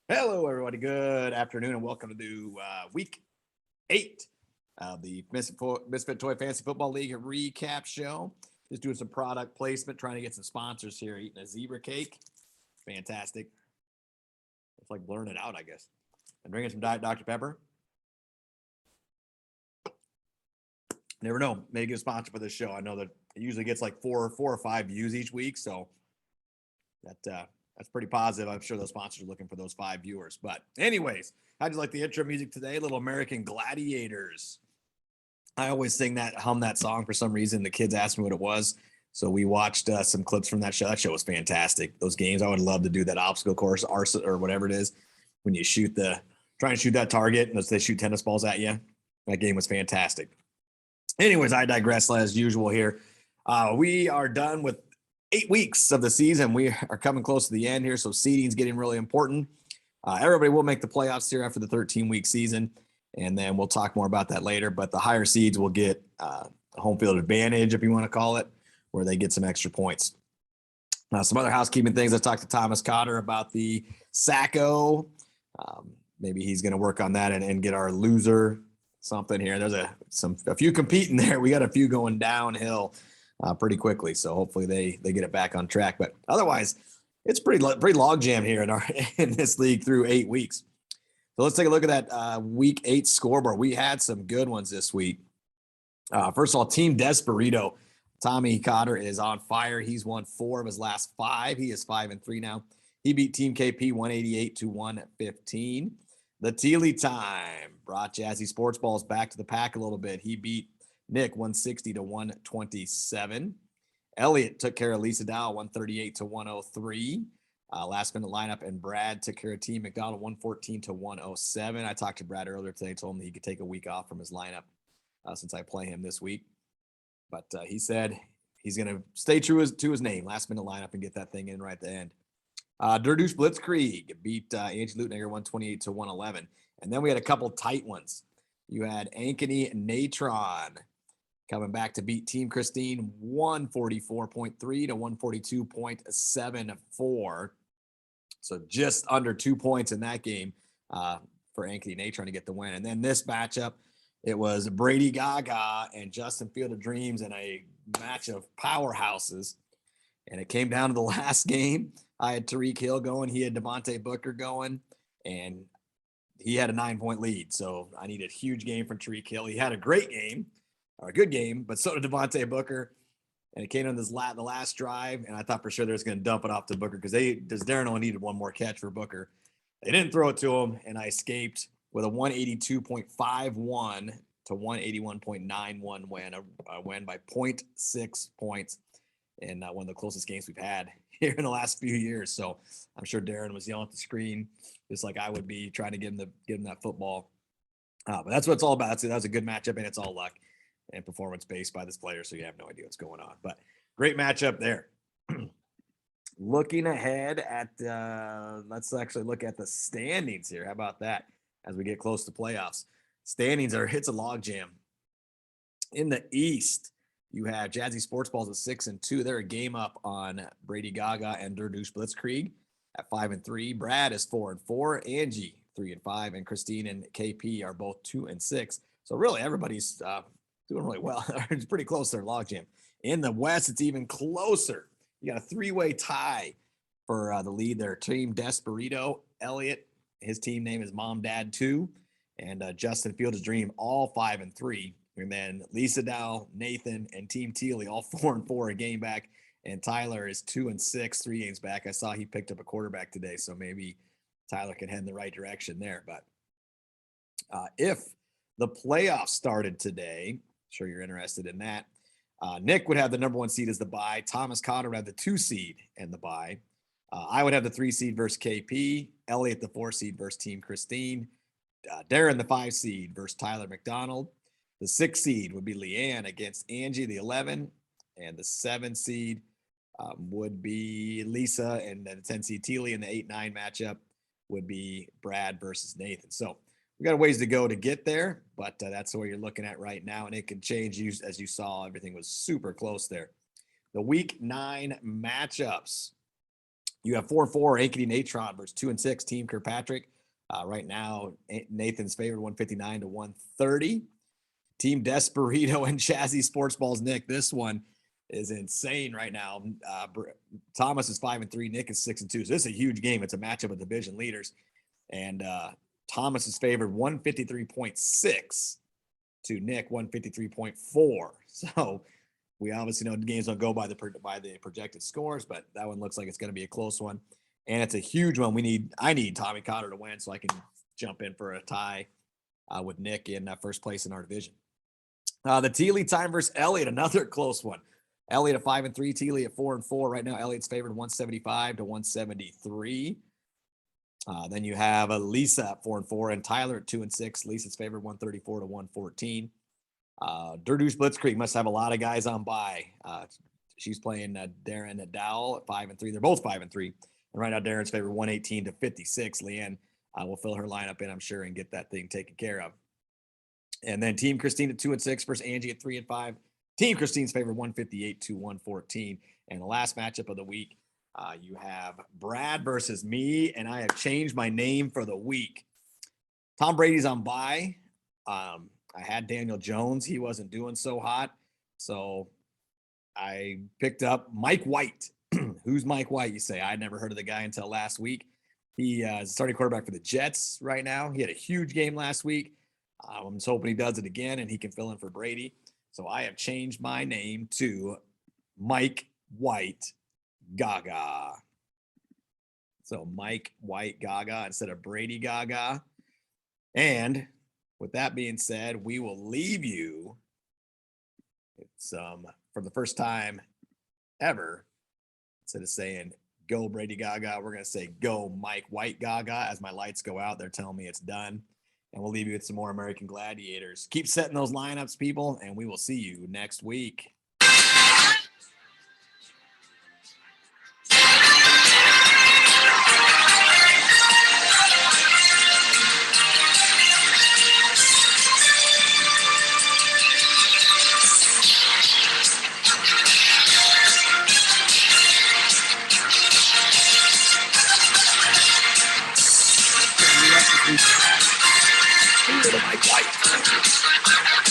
Hello, everybody. Good afternoon, and welcome to week 8 of the Misfit Toy Fantasy Football League recap show. Just doing some product placement, trying to get some sponsors here. Eating a zebra cake. Fantastic. It's like blurring it out, I guess. And drinking some Diet Dr. Pepper. Never know. May get a sponsor for this show. I know that it usually gets like four or five views each week, so that's pretty positive. I'm sure those sponsors are looking for those 5 viewers. But anyways, how'd you like the intro music today? Little American Gladiators. I always hum that song for some reason. The kids asked me what it was. So we watched some clips from that show. That show was fantastic. Those games, I would love to do that obstacle course or whatever it is. When you try and shoot that target and they shoot tennis balls at you. That game was fantastic. Anyways, I digress as usual here. We are done with 8 weeks of the season. We are coming close to the end here, so seeding is getting really important. Everybody will make the playoffs here after the 13-week season, and then we'll talk more about that later. But the higher seeds will get home field advantage, if you want to call it, where they get some extra points. Some other housekeeping things. I talked to Thomas Cotter about the Sacco. Maybe he's going to work on that and get our loser something here. There's a few competing there. We got a few going downhill pretty quickly, so hopefully they get it back on track. But otherwise, it's pretty log jam here in this league through 8 weeks. So let's take a look at that week 8 scoreboard. We had some good ones this week. First of all, Team Desperito. Tommy Cotter is on fire. He's won 4 of his last 5. He is 5-3 now. He beat Team KP 188-115. The Teely time brought Jazzy Sports Balls back to the pack a little bit. He beat Nick 160-127. Elliott took care of Lisa Dow 138-103. Last minute lineup, and Brad took care of Team McDonald 114-107. I talked to Brad earlier today, told him that he could take a week off from his lineup since I play him this week. But he said he's going to stay true to his name, last minute lineup, and get that thing in right at the end. Durdouche Blitzkrieg beat Angie Lutnager 128-111. And then we had a couple tight ones. You had Ankeny Natron coming back to beat Team Christine 144.3 to 142.74. So just under 2 points in that game for Ankeny Natron to get the win. And then this matchup, it was Brady Gaga and Justin Field of Dreams in a match of powerhouses. And it came down to the last game. I had Tariq Hill going. He had Devontae Booker going. And he had a 9-point lead. So I needed a huge game from Tariq Hill. He had a great game, or a good game, but so did Devontae Booker. And it came on the last drive. And I thought for sure they was going to dump it off to Booker because Darren only needed one more catch for Booker. They didn't throw it to him, and I escaped with a 182.51 to 181.91 win, a win by 0.6 points in one of the closest games we've had here in the last few years. So I'm sure Darren was yelling at the screen, just like I would be trying to give him that football. But that's what it's all about. So that was a good matchup, and it's all luck and performance based by this player. So you have no idea what's going on. But great matchup there. Looking ahead at, let's actually look at the standings here. How about that? As we get close to playoffs, standings it's a logjam. In the East, you have Jazzy Sports Balls at 6-2. They're a game up on Brady Gaga and Durdouche Blitzkrieg at 5-3. Brad is 4-4. Angie 3-5, and Christine and KP are both 2-6. So really, everybody's doing really well. It's pretty close to their logjam. In the West, it's even closer. You got a 3-way tie for the lead there. Team Desperito, Elliott, his team name is Mom Dad 2, and Justin Field of Dream, all 5-3. And then Lisa Dow, Nathan, and Team Teely, all 4-4, a game back. And Tyler is 2-6, 3 games back. I saw he picked up a quarterback today, so maybe Tyler can head in the right direction there. But if the playoffs started today, I'm sure you're interested in that. Nick would have the number 1 seed as the bye. Thomas Cotter would have the 2 seed and the bye. I would have the 3 seed versus KP. Elliott the 4 seed versus Team Christine. Darren the 5 seed versus Tyler McDonald. The 6 seed would be Leanne against Angie, the 11. And the 7 seed would be Lisa, and then the 10 seed Teely. And the 8-9 matchup would be Brad versus Nathan. So we got a ways to go to get there, but that's what you're looking at right now, and it can change. As you saw, everything was super close there. The week 9 matchups. You have 4-4 Ankeny Natron versus 2-6 Team Kirkpatrick. Right now, Nathan's favored 159 to 130. Team Desperito and Chassis Sports Balls. Nick, this one is insane right now. Thomas is 5-3. Nick is 6-2. So this is a huge game. It's a matchup of division leaders. And Thomas is favored 153.6 to Nick 153.4. So we obviously know the games don't go by the projected scores, but that one looks like it's going to be a close one. And it's a huge one. I need Tommy Cotter to win so I can jump in for a tie with Nick in first place in our division. The Teely time versus Elliott, another close one. Elliott at 5-3, Teely at 4-4. Right now, Elliott's favored 175 to 173. Then you have Lisa at 4-4 and Tyler at 2-6. Lisa's favored 134 to 114. Durdouche Blitzkrieg must have a lot of guys on bye. She's playing Darren at Dowell at 5-3. They're both 5-3. And right now, Darren's favored 118 to 56. Leanne will fill her lineup in, I'm sure, and get that thing taken care of. And then Team Christine at 2-6 versus Angie at 3-5. Team Christine's favored 158 to 114. And the last matchup of the week, you have Brad versus me, and I have changed my name for the week. Tom Brady's on bye. I had Daniel Jones. He wasn't doing so hot. So I picked up Mike White. Who's Mike White, you say? I'd never heard of the guy until last week. He is starting quarterback for the Jets right now. He had a huge game last week. I'm just hoping he does it again and he can fill in for Brady. So I have changed my name to Mike White Gaga. So Mike White Gaga instead of Brady Gaga. And with that being said, we will leave you for the first time ever, instead of saying go Brady Gaga, we're going to say go Mike White Gaga. As my lights go out, they're telling me it's done. And we'll leave you with some more American Gladiators. Keep setting those lineups, people, and we will see you next week. Mike White.